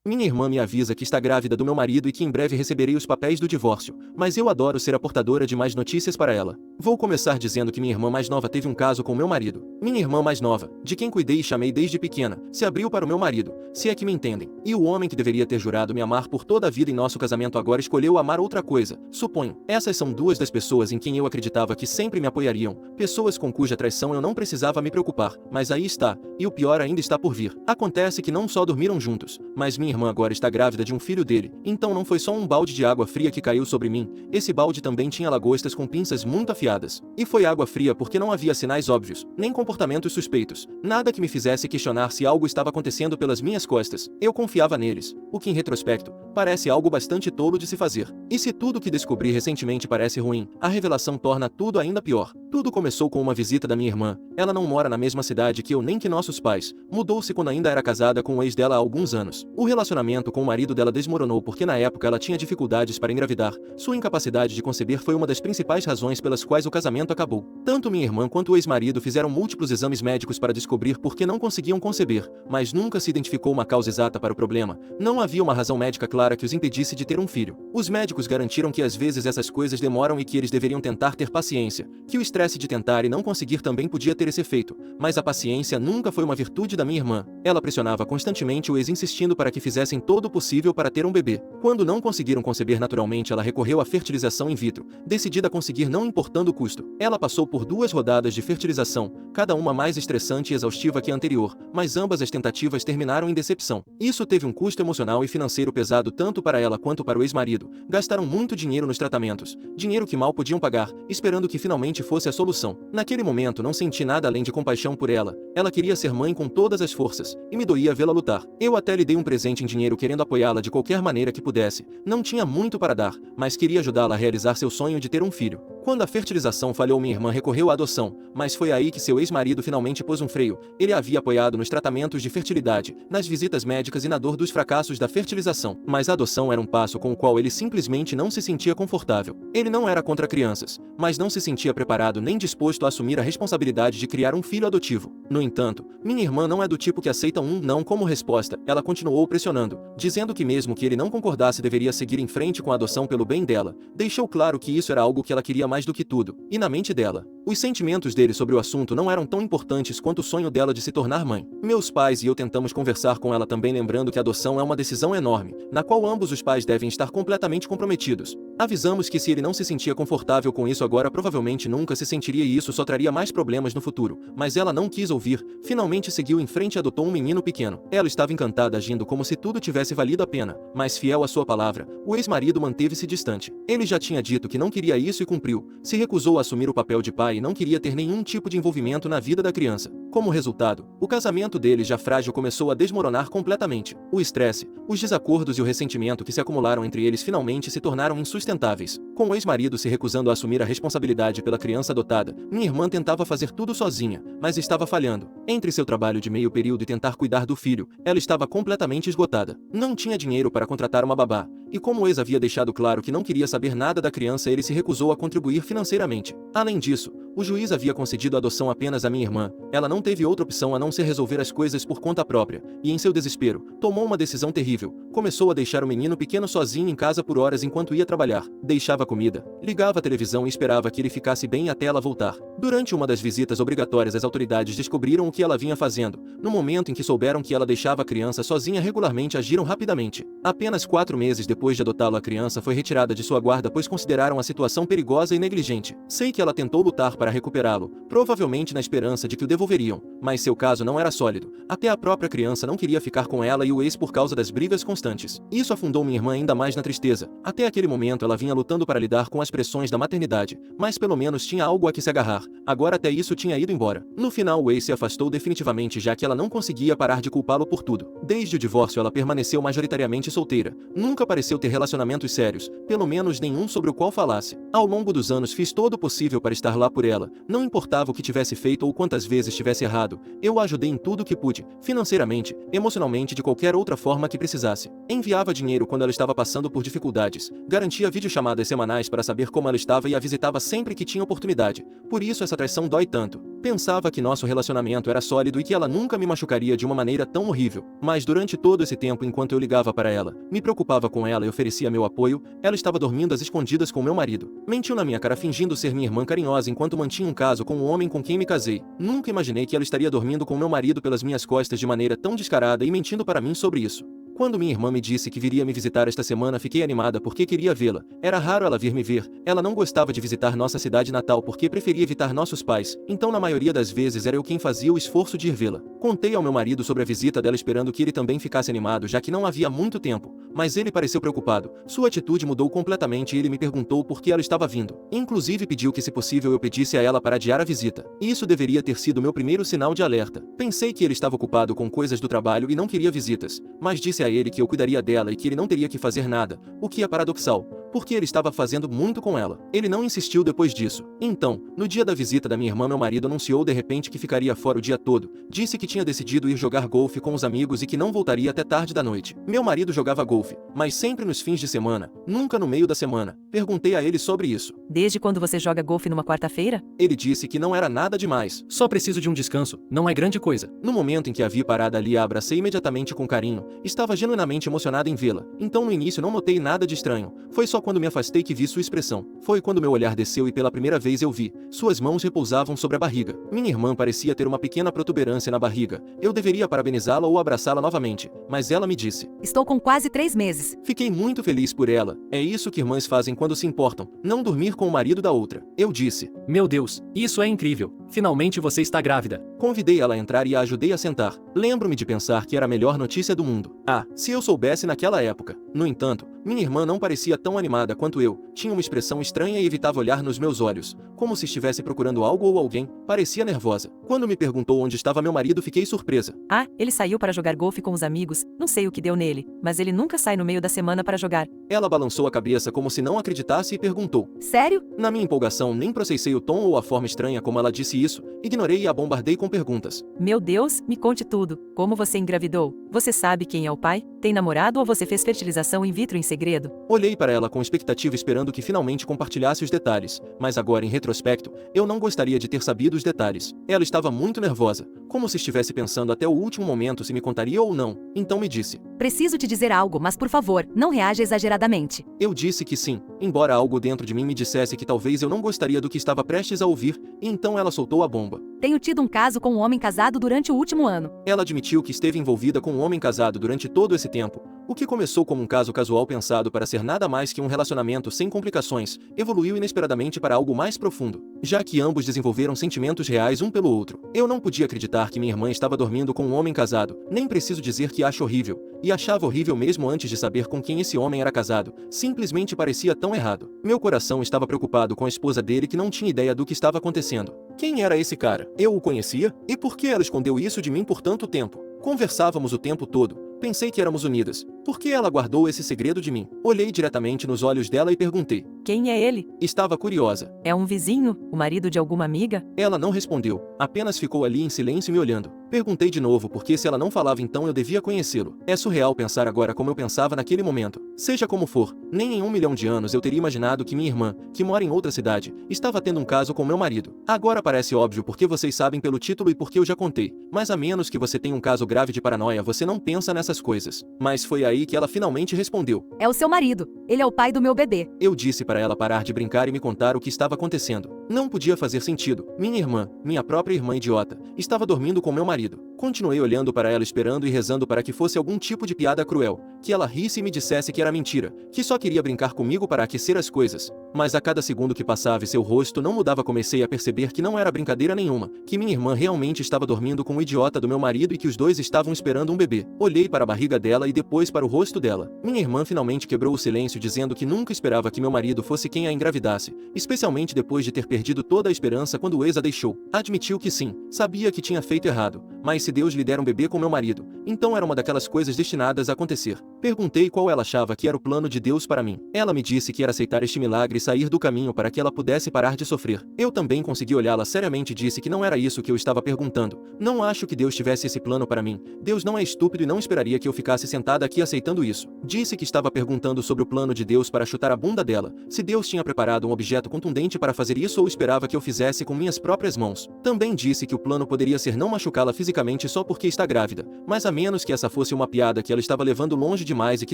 Minha irmã me avisa que está grávida do meu marido e que em breve receberei os papéis do divórcio, mas eu adoro ser a portadora de mais notícias para ela. Vou começar dizendo que minha irmã mais nova teve um caso com meu marido. Minha irmã mais nova, de quem cuidei e chamei desde pequena, se abriu para o meu marido, se é que me entendem. E o homem que deveria ter jurado me amar por toda a vida em nosso casamento agora escolheu amar outra coisa, suponho. Essas são duas das pessoas em quem eu acreditava que sempre me apoiariam, pessoas com cuja traição eu não precisava me preocupar, mas aí está, e o pior ainda está por vir. Acontece que não só dormiram juntos, mas minha irmã agora está grávida de um filho dele, então não foi só um balde de água fria que caiu sobre mim, esse balde também tinha lagostas com pinças muito afiadas. E foi água fria porque não havia sinais óbvios, nem comportamentos suspeitos, nada que me fizesse questionar se algo estava acontecendo pelas minhas costas. Eu confiava neles, o que em retrospecto, parece algo bastante tolo de se fazer. E se tudo que descobri recentemente parece ruim, a revelação torna tudo ainda pior. Tudo começou com uma visita da minha irmã. Ela não mora na mesma cidade que eu nem que nossos pais, mudou-se quando ainda era casada com o ex dela há alguns anos. O relacionamento com o marido dela desmoronou porque na época ela tinha dificuldades para engravidar. Sua incapacidade de conceber foi uma das principais razões pelas quais o casamento acabou. Tanto minha irmã quanto o ex-marido fizeram múltiplos exames médicos para descobrir por que não conseguiam conceber, mas nunca se identificou uma causa exata para o problema. Não havia uma razão médica clara que os impedisse de ter um filho. Os médicos garantiram que às vezes essas coisas demoram e que eles deveriam tentar ter paciência, que o estresse de tentar e não conseguir também podia ter esse efeito, mas a paciência nunca foi uma virtude da minha irmã. Ela pressionava constantemente o ex insistindo para que fizessem todo o possível para ter um bebê. Quando não conseguiram conceber naturalmente, ela recorreu à fertilização in vitro, decidida a conseguir não importando o custo. Ela passou por 2 rodadas de fertilização, cada uma mais estressante e exaustiva que a anterior, mas ambas as tentativas terminaram em decepção. Isso teve um custo emocional e financeiro pesado tanto para ela quanto para o ex-marido. Gastaram muito dinheiro nos tratamentos, dinheiro que mal podiam pagar, esperando que finalmente fosse a solução. Naquele momento não senti nada além de compaixão por ela. Ela queria ser mãe com todas as forças, e me doía vê-la lutar. Eu até lhe dei um presente em dinheiro querendo apoiá-la de qualquer maneira que pudesse. Não tinha muito para dar, mas queria ajudá-la a realizar seu sonho de ter um filho. Quando a fertilização falhou, minha irmã recorreu à adoção, mas foi aí que seu ex-marido finalmente pôs um freio. Ele a havia apoiado nos tratamentos de fertilidade, nas visitas médicas e na dor dos fracassos da fertilização, mas a adoção era um passo com o qual ele simplesmente não se sentia confortável. Ele não era contra crianças, mas não se sentia preparado nem disposto a assumir a responsabilidade de criar um filho adotivo. No entanto, minha irmã não é do tipo que aceita um não como resposta. Ela continuou pressionando, dizendo que mesmo que ele não concordasse deveria seguir em frente com a adoção pelo bem dela. Deixou claro que isso era algo que ela queria mais do que tudo, e na mente dela, os sentimentos dele sobre o assunto não eram tão importantes quanto o sonho dela de se tornar mãe. Meus pais e eu tentamos conversar com ela também, lembrando que a adoção é uma decisão enorme, na qual ambos os pais devem estar completamente comprometidos. Avisamos que se ele não se sentia confortável com isso agora, provavelmente nunca se sentiria e isso só traria mais problemas no futuro, mas ela não quis ouvir. Finalmente seguiu em frente e adotou um menino pequeno. Ela estava encantada, agindo como se tudo tivesse valido a pena, mas fiel à sua palavra, o ex-marido manteve-se distante. Ele já tinha dito que não queria isso e cumpriu. Se recusou a assumir o papel de pai e não queria ter nenhum tipo de envolvimento na vida da criança. Como resultado, o casamento dele, já frágil, começou a desmoronar completamente. O estresse, os desacordos e o ressentimento que se acumularam entre eles finalmente se tornaram insustentáveis. Com o ex-marido se recusando a assumir a responsabilidade pela criança adotada, minha irmã tentava fazer tudo sozinha, mas estava falhando. Entre seu trabalho de meio período e tentar cuidar do filho, ela estava completamente esgotada. Não tinha dinheiro para contratar uma babá, e como o ex havia deixado claro que não queria saber nada da criança, ele se recusou a contribuir financeiramente. Além disso, o juiz havia concedido a adoção apenas à minha irmã. Ela não teve outra opção a não ser resolver as coisas por conta própria, e em seu desespero, tomou uma decisão terrível. Começou a deixar o menino pequeno sozinho em casa por horas enquanto ia trabalhar. Deixava comida, ligava a televisão e esperava que ele ficasse bem até ela voltar. Durante uma das visitas obrigatórias, as autoridades descobriram o que ela vinha fazendo. No momento em que souberam que ela deixava a criança sozinha regularmente, agiram rapidamente. Apenas 4 meses depois de adotá-lo, a criança foi retirada de sua guarda pois consideraram a situação perigosa e negligente. Sei que ela tentou lutar para recuperá-lo, provavelmente na esperança de que o devolveriam, mas seu caso não era sólido. Até a própria criança não queria ficar com ela e o ex por causa das brigas constantes. Isso afundou minha irmã ainda mais na tristeza. Até aquele momento ela vinha lutando para lidar com as pressões da maternidade, mas pelo menos tinha algo a que se agarrar. Agora até isso tinha ido embora. No final o ex se afastou definitivamente, já que ela não conseguia parar de culpá-lo por tudo. Desde o divórcio ela permaneceu majoritariamente solteira. Nunca pareceu ter relacionamentos sérios, pelo menos nenhum sobre o qual falasse. Ao longo dos anos fiz todo o possível para estar lá por ela. Não importava o que tivesse feito ou quantas vezes tivesse errado, eu a ajudei em tudo o que pude, financeiramente, emocionalmente, de qualquer outra forma que precisasse. Enviava dinheiro quando ela estava passando por dificuldades, garantia videochamadas semanais para saber como ela estava e a visitava sempre que tinha oportunidade. Por isso essa traição dói tanto. Pensava que nosso relacionamento era sólido e que ela nunca me machucaria de uma maneira tão horrível. Mas durante todo esse tempo, enquanto eu ligava para ela, me preocupava com ela e oferecia meu apoio, ela estava dormindo às escondidas com meu marido. Mentiu na minha cara fingindo ser minha irmã carinhosa enquanto mantinha um caso com o homem com quem me casei. Nunca imaginei que ela estaria dormindo com meu marido pelas minhas costas de maneira tão descarada e mentindo para mim sobre isso. Quando minha irmã me disse que viria me visitar esta semana, fiquei animada porque queria vê-la. Era raro ela vir me ver. Ela não gostava de visitar nossa cidade natal porque preferia evitar nossos pais. Então, na maioria das vezes, era eu quem fazia o esforço de ir vê-la. Contei ao meu marido sobre a visita dela esperando que ele também ficasse animado, já que não havia muito tempo. Mas ele pareceu preocupado. Sua atitude mudou completamente e ele me perguntou por que ela estava vindo. Inclusive pediu que, se possível, eu pedisse a ela para adiar a visita. Isso deveria ter sido meu primeiro sinal de alerta. Pensei que ele estava ocupado com coisas do trabalho e não queria visitas, mas disse a ele que eu cuidaria dela e que ele não teria que fazer nada, o que é paradoxal, porque ele estava fazendo muito com ela. Ele não insistiu depois disso. Então, no dia da visita da minha irmã, meu marido anunciou de repente que ficaria fora o dia todo. Disse que tinha decidido ir jogar golfe com os amigos e que não voltaria até tarde da noite. Meu marido jogava golfe, mas sempre nos fins de semana, nunca no meio da semana. Perguntei a ele sobre isso. Desde quando você joga golfe numa quarta-feira? Ele disse que não era nada demais. Só preciso de um descanso, não é grande coisa. No momento em que a vi parada ali, a abracei imediatamente com carinho. Estava genuinamente emocionada em vê-la. Então no início não notei nada de estranho. Foi só quando me afastei que vi sua expressão. Foi quando meu olhar desceu e pela primeira vez eu vi. Suas mãos repousavam sobre a barriga. Minha irmã parecia ter uma pequena protuberância na barriga. Eu deveria parabenizá-la ou abraçá-la novamente, mas ela me disse: Estou com quase 3 meses. Fiquei muito feliz por ela. É isso que irmãs fazem quando se importam, não dormir com o marido da outra. Eu disse: Meu Deus, isso é incrível. Finalmente você está grávida. Convidei ela a entrar e a ajudei a sentar. Lembro-me de pensar que era a melhor notícia do mundo. Ah, se eu soubesse naquela época. No entanto, minha irmã não parecia tão animada quanto eu. Tinha uma expressão estranha e evitava olhar nos meus olhos, como se estivesse procurando algo ou alguém. Parecia nervosa. Quando me perguntou onde estava meu marido, fiquei surpresa. Ah, ele saiu para jogar golfe com os amigos. Não sei o que deu nele, mas ele nunca sai no meio da semana para jogar. Ela balançou a cabeça como se não acreditasse e perguntou: Sério? Na minha empolgação, nem processei o tom ou a forma estranha como ela disse isso. Ignorei e a bombardei com perguntas. Meu Deus, me conte tudo. Como você engravidou? Você sabe quem é o pai? Tem namorado ou você fez fertilização in vitro em segredo? Olhei para ela com expectativa, esperando que finalmente compartilhasse os detalhes, mas agora, em retrospecto, eu não gostaria de ter sabido os detalhes. Ela estava muito nervosa, como se estivesse pensando até o último momento se me contaria ou não. Então me disse: Preciso te dizer algo, mas por favor, não reaja exageradamente. Eu disse que sim, embora algo dentro de mim me dissesse que talvez eu não gostaria do que estava prestes a ouvir, e então ela soltou a bomba. Tenho tido um caso com um homem casado durante o último ano. Ela admitiu que esteve envolvida com um homem casado durante todo esse tempo. O que começou como um caso casual pensado para ser nada mais que um relacionamento sem complicações, evoluiu inesperadamente para algo mais profundo, já que ambos desenvolveram sentimentos reais um pelo outro. Eu não podia acreditar que minha irmã estava dormindo com um homem casado, nem preciso dizer que acho horrível, e achava horrível mesmo antes de saber com quem esse homem era casado. Simplesmente parecia tão errado. Meu coração estava preocupado com a esposa dele que não tinha ideia do que estava acontecendo. Quem era esse cara? Eu o conhecia? E por que ela escondeu isso de mim por tanto tempo? Conversávamos o tempo todo. Pensei que éramos unidas. Por que ela guardou esse segredo de mim? Olhei diretamente nos olhos dela e perguntei. Quem é ele? Estava curiosa. É um vizinho? O marido de alguma amiga? Ela não respondeu, apenas ficou ali em silêncio me olhando. Perguntei de novo porque se ela não falava então eu devia conhecê-lo. É surreal pensar agora como eu pensava naquele momento. Seja como for, nem em 1 milhão de anos eu teria imaginado que minha irmã, que mora em outra cidade, estava tendo um caso com meu marido. Agora parece óbvio porque vocês sabem pelo título e porque eu já contei. Mas a menos que você tenha um caso grave de paranoia, você não pensa nessas coisas. Mas foi aí que ela finalmente respondeu. É o seu marido. Ele é o pai do meu bebê. Eu disse para ela parar de brincar e me contar o que estava acontecendo. Não podia fazer sentido. Minha irmã, minha própria irmã idiota, estava dormindo com meu marido. Continuei olhando para ela esperando e rezando para que fosse algum tipo de piada cruel, que ela risse e me dissesse que era mentira, que só queria brincar comigo para aquecer as coisas. Mas a cada segundo que passava e seu rosto não mudava, comecei a perceber que não era brincadeira nenhuma, que minha irmã realmente estava dormindo com o idiota do meu marido e que os dois estavam esperando um bebê. Olhei para a barriga dela e depois para o rosto dela. Minha irmã finalmente quebrou o silêncio dizendo que nunca esperava que meu marido fosse quem a engravidasse, especialmente depois de ter perdido toda a esperança quando o ex a deixou. Admitiu que sim, sabia que tinha feito errado, mas se Deus lhe der um bebê com meu marido, então era uma daquelas coisas destinadas a acontecer. Perguntei qual ela achava que era o plano de Deus para mim. Ela me disse que era aceitar este milagre e sair do caminho para que ela pudesse parar de sofrer. Eu também consegui olhá-la seriamente e disse que não era isso que eu estava perguntando. Não acho que Deus tivesse esse plano para mim. Deus não é estúpido e não esperaria que eu ficasse sentada aqui aceitando isso. Disse que estava perguntando sobre o plano de Deus para chutar a bunda dela, se Deus tinha preparado um objeto contundente para fazer isso ou esperava que eu fizesse com minhas próprias mãos. Também disse que o plano poderia ser não machucá-la fisicamente só porque está grávida, mas a menos que essa fosse uma piada que ela estava levando longe demais e que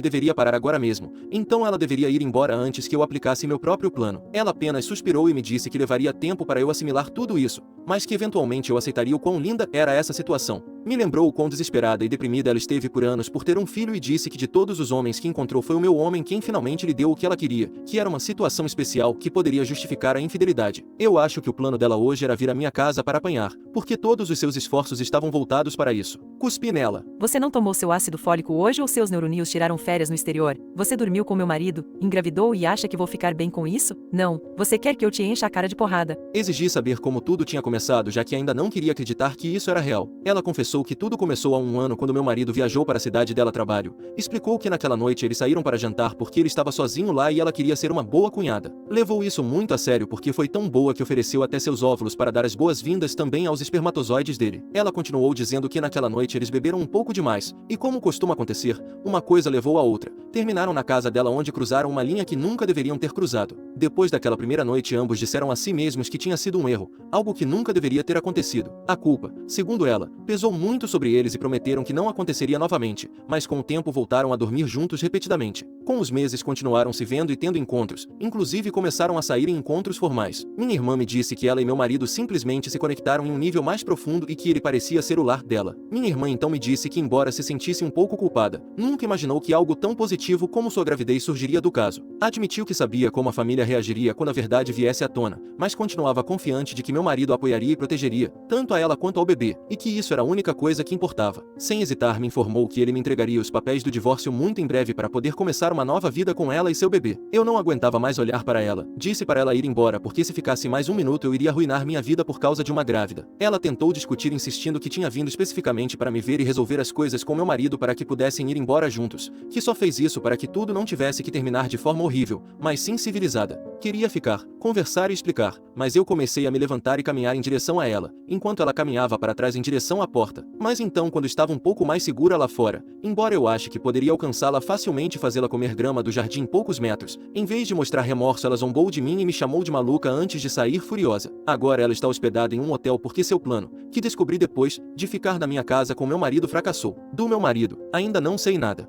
deveria parar agora mesmo, então ela deveria ir embora antes que eu aplicasse meu próprio plano. Ela apenas suspirou e me disse que levaria tempo para eu assimilar tudo isso, mas que eventualmente eu aceitaria o quão linda era essa situação. Me lembrou o quão desesperada e deprimida ela esteve por anos por ter um filho e disse que de todos os homens que encontrou foi o meu homem quem finalmente lhe deu o que ela queria, que era uma situação especial que poderia justificar a infidelidade. Eu acho que o plano dela hoje era vir à minha casa para apanhar, porque todos os seus esforços estavam voltados para isso. Cuspi nela. Você não tomou seu ácido fólico hoje ou seus neurônios tiraram férias no exterior? Você dormiu com meu marido, engravidou e acha que vou ficar bem com isso? Não. Você quer que eu te encha a cara de porrada. Exigi saber como tudo tinha começado, já que ainda não queria acreditar que isso era real. Ela confessou que tudo começou há um ano quando meu marido viajou para a cidade dela a trabalho. Explicou que naquela noite eles saíram para jantar porque ele estava sozinho lá e ela queria ser uma boa cunhada. Levou isso muito a sério porque foi tão boa que ofereceu até seus óvulos para dar as boas-vindas também aos espermatozoides dele. Ela continuou dizendo que naquela noite eles beberam um pouco demais, e como costuma acontecer, uma coisa levou a outra. Terminaram na casa dela onde cruzaram uma linha que nunca deveriam ter cruzado. Depois daquela primeira noite ambos disseram a si mesmos que tinha sido um erro, algo que nunca deveria ter acontecido. A culpa, segundo ela, pesou muito sobre eles e prometeram que não aconteceria novamente, mas com o tempo voltaram a dormir juntos repetidamente. Com os meses continuaram se vendo e tendo encontros, inclusive começaram a sair em encontros formais. Minha irmã me disse que ela e meu marido simplesmente se conectaram em um nível mais profundo e que ele parecia ser o lar dela. Minha irmã então me disse que embora se sentisse um pouco culpada, nunca imaginou que algo tão positivo como sua gravidez surgiria do caso. Admitiu que sabia como a família reagiria quando a verdade viesse à tona, mas continuava confiante de que meu marido a apoiaria e protegeria, tanto a ela quanto ao bebê, e que isso era a única coisa que importava. Sem hesitar me informou que ele me entregaria os papéis do divórcio muito em breve para poder começar uma nova vida com ela e seu bebê. Eu não aguentava mais olhar para ela. Disse para ela ir embora porque se ficasse mais um minuto eu iria arruinar minha vida por causa de uma grávida. Ela tentou discutir insistindo que tinha vindo especificamente para me ver e resolver as coisas com meu marido para que pudessem ir embora juntos, que só fez isso para que tudo não tivesse que terminar de forma horrível, mas sim civilizada. Queria ficar, conversar e explicar, mas eu comecei a me levantar e caminhar em direção a ela, enquanto ela caminhava para trás em direção à porta. Mas então quando estava um pouco mais segura lá fora, embora eu ache que poderia alcançá-la facilmente e fazê-la comer grama do jardim poucos metros, em vez de mostrar remorso ela zombou de mim e me chamou de maluca antes de sair furiosa. Agora ela está hospedada em um hotel porque seu plano, que descobri depois, de ficar na minha casa com meu marido fracassou. Do meu marido, ainda não sei nada.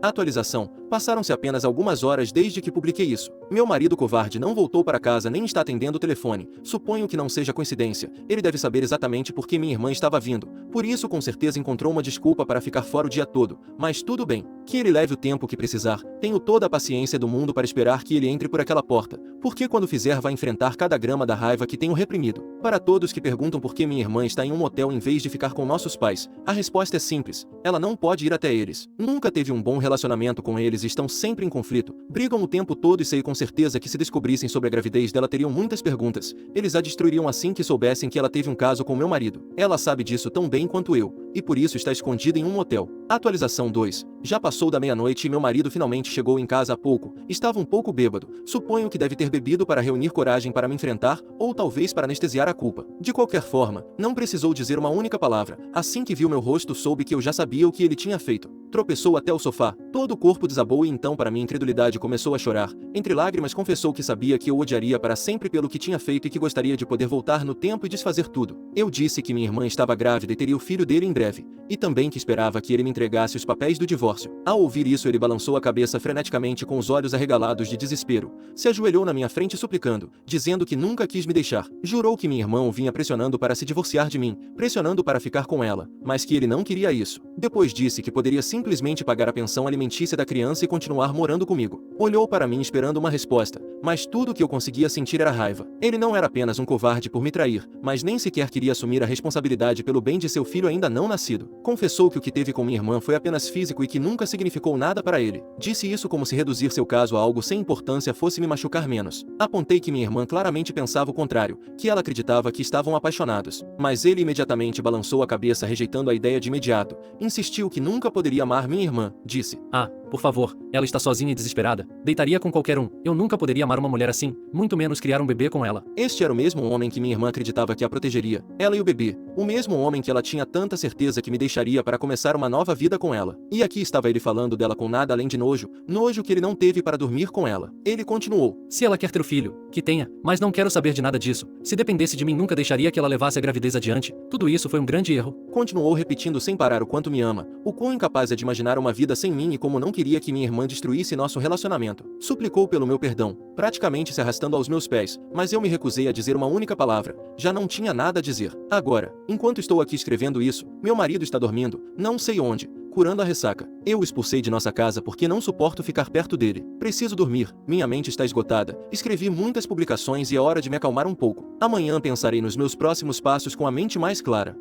Atualização. Passaram-se apenas algumas horas desde que publiquei isso. Meu marido covarde não voltou para casa nem está atendendo o telefone. Suponho que não seja coincidência. Ele deve saber exatamente por que minha irmã estava vindo. Por isso com certeza encontrou uma desculpa para ficar fora o dia todo. Mas tudo bem. Que ele leve o tempo que precisar. Tenho toda a paciência do mundo para esperar que ele entre por aquela porta. Porque quando fizer vai enfrentar cada grama da raiva que tenho reprimido. Para todos que perguntam por que minha irmã está em um motel em vez de ficar com nossos pais, a resposta é simples. Ela não pode ir até eles. Nunca teve um bom relacionamento com eles e estão sempre em conflito. Brigam o tempo todo e sei com certeza que se descobrissem sobre a gravidez dela teriam muitas perguntas. Eles a destruiriam assim que soubessem que ela teve um caso com meu marido. Ela sabe disso tão bem quanto eu, e por isso está escondida em um motel. Atualização 2. Já passou da meia-noite e meu marido finalmente chegou em casa há pouco. Estava um pouco bêbado. Suponho que deve ter bebido para reunir coragem para me enfrentar, ou talvez para anestesiar a culpa. De qualquer forma, não precisou dizer uma única palavra. Assim que viu meu rosto soube que eu já sabia o que ele tinha feito. Tropeçou até o sofá, todo o corpo desabou e então para minha incredulidade começou a chorar. Entre lágrimas confessou que sabia que eu odiaria para sempre pelo que tinha feito e que gostaria de poder voltar no tempo e desfazer tudo. Eu disse que minha irmã estava grávida e teria o filho dele em breve, e também que esperava que ele me entregasse os papéis do divórcio. Ao ouvir isso ele balançou a cabeça freneticamente com os olhos arregalados de desespero. Se ajoelhou na minha frente suplicando, dizendo que nunca quis me deixar. Jurou que minha irmã o vinha pressionando para se divorciar de mim, pressionando para ficar com ela, mas que ele não queria isso. Depois disse que poderia simplesmente pagar a pensão alimentícia da criança e continuar morando comigo. Olhou para mim esperando uma resposta, mas tudo o que eu conseguia sentir era raiva. Ele não era apenas um covarde por me trair, mas nem sequer queria assumir a responsabilidade pelo bem de seu filho ainda não nascido. Confessou que o que teve com minha irmã foi apenas físico e que nunca significou nada para ele. Disse isso como se reduzir seu caso a algo sem importância fosse me machucar menos. Apontei que minha irmã claramente pensava o contrário, que ela acreditava que estavam apaixonados. Mas ele imediatamente balançou a cabeça rejeitando a ideia de imediato. Insistiu que nunca poderia amar minha irmã. Disse: Ah, por favor, ela está sozinha e desesperada. Deitaria com qualquer um. Eu nunca poderia amar uma mulher assim, muito menos criar um bebê com ela. Este era o mesmo homem que minha irmã acreditava que a protegeria, ela e o bebê. O mesmo homem que ela tinha tanta certeza que me deixaria para começar uma nova vida com ela. E aqui estava ele falando dela com nada além de nojo, nojo que ele não teve para dormir com ela. Ele continuou: Se ela quer ter o filho, que tenha, mas não quero saber de nada disso. Se dependesse de mim, nunca deixaria que ela levasse a gravidez adiante. Tudo isso foi um grande erro. Continuou repetindo sem parar o quanto me ama, o quão incapaz é de imaginar uma vida sem mim e como não queria que minha irmã destruísse nosso relacionamento. Suplicou pelo meu perdão, praticamente se arrastando aos meus pés, mas eu me recusei a dizer uma única palavra. Já não tinha nada a dizer. Agora, enquanto estou aqui escrevendo isso, meu marido está dormindo, não sei onde, curando a ressaca. Eu o expulsei de nossa casa porque não suporto ficar perto dele. Preciso dormir, minha mente está esgotada. Escrevi muitas publicações e é hora de me acalmar um pouco. Amanhã pensarei nos meus próximos passos com a mente mais clara.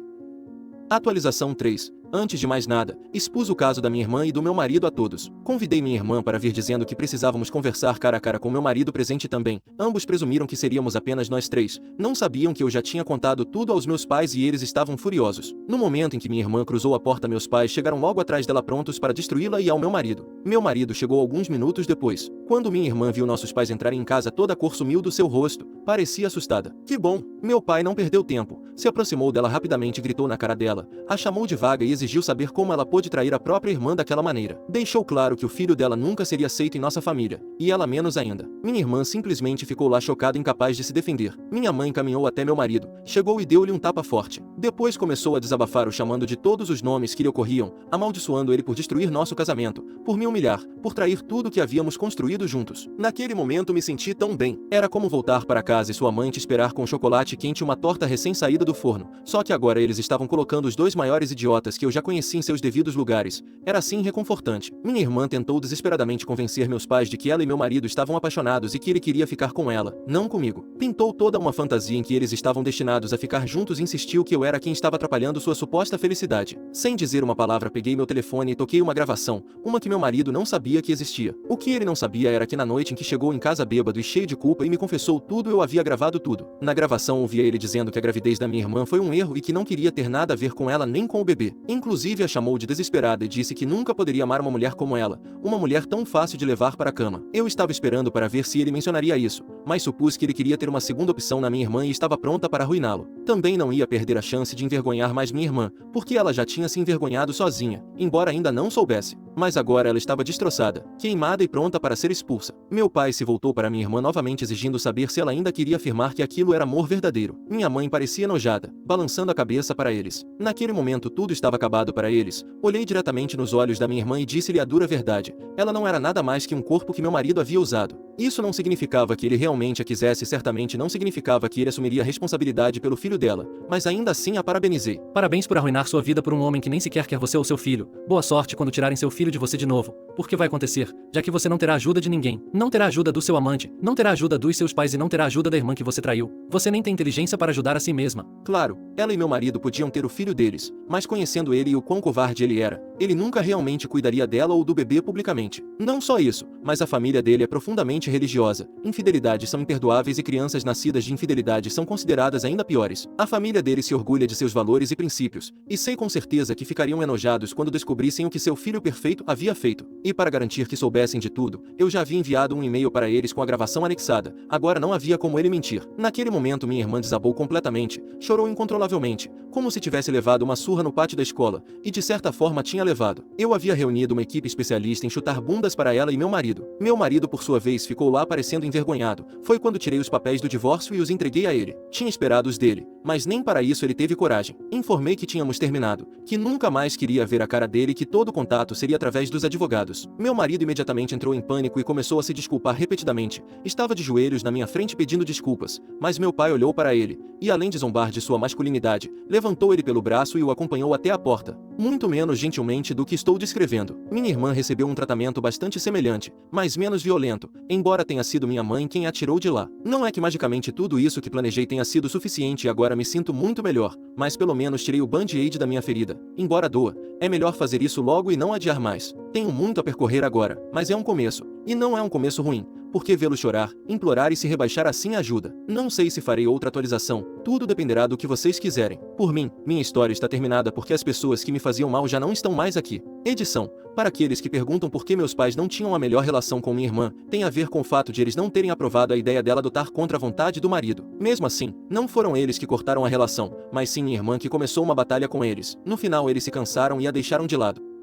Atualização 3. Antes de mais nada, expus o caso da minha irmã e do meu marido a todos. Convidei minha irmã para vir dizendo que precisávamos conversar cara a cara com meu marido presente também. Ambos presumiram que seríamos apenas nós três. Não sabiam que eu já tinha contado tudo aos meus pais e eles estavam furiosos. No momento em que minha irmã cruzou a porta, meus pais chegaram logo atrás dela prontos para destruí-la e ao meu marido. Meu marido chegou alguns minutos depois. Quando minha irmã viu nossos pais entrarem em casa, toda a cor sumiu do seu rosto. Parecia assustada. Que bom! Meu pai não perdeu tempo. Se aproximou dela rapidamente e gritou na cara dela. A chamou de vaga e exigiu saber como ela pôde trair a própria irmã daquela maneira. Deixou claro que o filho dela nunca seria aceito em nossa família, e ela menos ainda. Minha irmã simplesmente ficou lá chocada, incapaz de se defender. Minha mãe caminhou até meu marido, chegou e deu-lhe um tapa forte. Depois começou a desabafar, o chamando de todos os nomes que lhe ocorriam, amaldiçoando ele por destruir nosso casamento, por me humilhar, por trair tudo que havíamos construído juntos. Naquele momento me senti tão bem. Era como voltar para casa e sua mãe te esperar com chocolate quente e uma torta recém-saída do forno. Só que agora eles estavam colocando os dois maiores idiotas que eu já conheci em seus devidos lugares. Era assim reconfortante. Minha irmã tentou desesperadamente convencer meus pais de que ela e meu marido estavam apaixonados e que ele queria ficar com ela, não comigo. Pintou toda uma fantasia em que eles estavam destinados a ficar juntos e insistiu que eu era quem estava atrapalhando sua suposta felicidade. Sem dizer uma palavra, peguei meu telefone e toquei uma gravação, uma que meu marido não sabia que existia. O que ele não sabia era que na noite em que chegou em casa bêbado e cheio de culpa e me confessou tudo, eu havia gravado tudo. Na gravação ouvia ele dizendo que a gravidez da minha irmã foi um erro e que não queria ter nada a ver com ela nem com o bebê. Inclusive a chamou de desesperada e disse que nunca poderia amar uma mulher como ela, uma mulher tão fácil de levar para a cama. Eu estava esperando para ver se ele mencionaria isso, mas supus que ele queria ter uma segunda opção na minha irmã e estava pronta para arruiná-lo. Também não ia perder a chance de envergonhar mais minha irmã, porque ela já tinha se envergonhado sozinha, embora ainda não soubesse. Mas agora ela estava destroçada, queimada e pronta para ser expulsa. Meu pai se voltou para minha irmã novamente exigindo saber se ela ainda queria afirmar que aquilo era amor verdadeiro. Minha mãe parecia enojada, balançando a cabeça para eles. Naquele momento tudo estava acabado para eles. Olhei diretamente nos olhos da minha irmã e disse-lhe a dura verdade. Ela não era nada mais que um corpo que meu marido havia usado. Isso não significava que ele realmente a quisesse, certamente não significava que ele assumiria a responsabilidade pelo filho dela, mas ainda assim a parabenizei. Parabéns por arruinar sua vida por um homem que nem sequer quer você ou seu filho. Boa sorte quando tirarem seu filho de você de novo. Porque vai acontecer, já que você não terá ajuda de ninguém. Não terá ajuda do seu amante, não terá ajuda dos seus pais e não terá ajuda da irmã que você traiu. Você nem tem inteligência para ajudar a si mesma. Claro, ela e meu marido podiam ter o filho deles, mas conhecendo ele e o quão covarde ele era, ele nunca realmente cuidaria dela ou do bebê publicamente. Não só isso, mas a família dele é profundamente religiosa. Infidelidades são imperdoáveis e crianças nascidas de infidelidade são consideradas ainda piores. A família dele se orgulha de seus valores e princípios, e sei com certeza que ficariam enojados quando descobrissem o que seu filho perfeito havia feito. E para garantir que soubessem de tudo, eu já havia enviado um e-mail para eles com a gravação anexada. Agora não havia como ele mentir. Naquele momento minha irmã desabou completamente, chorou incontrolavelmente, como se tivesse levado uma surra no pátio da escola, e de certa forma tinha levado. Eu havia reunido uma equipe especialista em chutar bundas para ela e meu marido. Meu marido, por sua vez, ficou lá parecendo envergonhado. Foi quando tirei os papéis do divórcio e os entreguei a ele. Tinha esperado os dele, mas nem para isso ele teve coragem. Informei que tínhamos terminado, que nunca mais queria ver a cara dele e que todo o contato seria através dos advogados. Meu marido imediatamente entrou em pânico e começou a se desculpar repetidamente. Estava de joelhos na minha frente pedindo desculpas, mas meu pai olhou para ele, e além de zombar de sua masculinidade, levantou ele pelo braço e o acompanhou até a porta. muito menos gentilmente do que estou descrevendo. Minha irmã recebeu um tratamento bastante semelhante, mas menos violento, embora tenha sido minha mãe quem a tirou de lá. Não é que magicamente tudo isso que planejei tenha sido suficiente e agora me sinto muito melhor, mas pelo menos tirei o band-aid da minha ferida. Embora doa, é melhor fazer isso logo e não adiar mais. Tenho muito a percorrer agora, mas é um começo. E não é um começo ruim, porque vê-lo chorar, implorar e se rebaixar assim ajuda. Não sei se farei outra atualização, tudo dependerá do que vocês quiserem. Por mim, minha história está terminada porque as pessoas que me faziam mal já não estão mais aqui. Edição. Para aqueles que perguntam por que meus pais não tinham a melhor relação com minha irmã, tem a ver com o fato de eles não terem aprovado a ideia dela adotar contra a vontade do marido. Mesmo assim, não foram eles que cortaram a relação, mas sim minha irmã que começou uma batalha com eles. No final eles se cansaram e a deixaram de lado.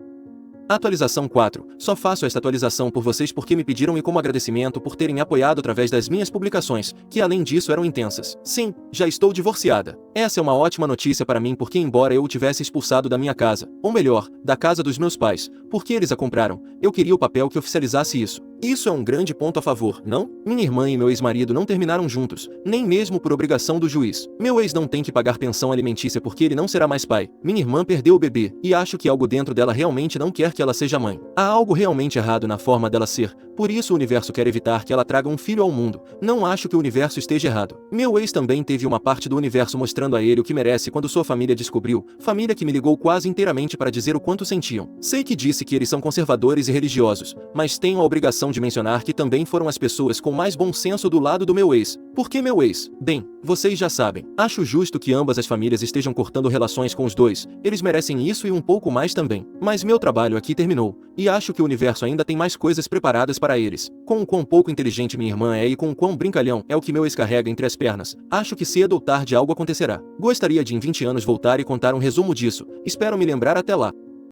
Atualização 4. Só faço esta atualização por vocês porque me pediram e como agradecimento por terem me apoiado através das minhas publicações, que além disso eram intensas. Sim, já estou divorciada. Essa é uma ótima notícia para mim porque embora eu o tivesse expulsado da minha casa, ou melhor, da casa dos meus pais, porque eles a compraram, eu queria o papel que oficializasse isso. Isso é um grande ponto a favor, não? Minha irmã e meu ex-marido não terminaram juntos, nem mesmo por obrigação do juiz. Meu ex não tem que pagar pensão alimentícia porque ele não será mais pai. Minha irmã perdeu o bebê, e acho que algo dentro dela realmente não quer que ela seja mãe. Há algo realmente errado na forma dela ser, por isso o universo quer evitar que ela traga um filho ao mundo. Não acho que o universo esteja errado. Meu ex também teve uma parte do universo mostrando a ele o que merece quando sua família descobriu, família que me ligou quase inteiramente para dizer o quanto sentiam. Sei que disse que eles são conservadores e religiosos, mas tenho a obrigação de mencionar que também foram as pessoas com mais bom senso do lado do meu ex. Por que meu ex? Bem, vocês já sabem. Acho justo que ambas as famílias estejam cortando relações com os dois, eles merecem isso e um pouco mais também. Mas meu trabalho aqui terminou, e acho que o universo ainda tem mais coisas preparadas para eles. Com o quão pouco inteligente minha irmã é e com o quão brincalhão é o que meu ex carrega entre as pernas, acho que cedo ou tarde algo acontecerá. Gostaria de em 20 anos voltar e contar um resumo disso, espero me lembrar até lá.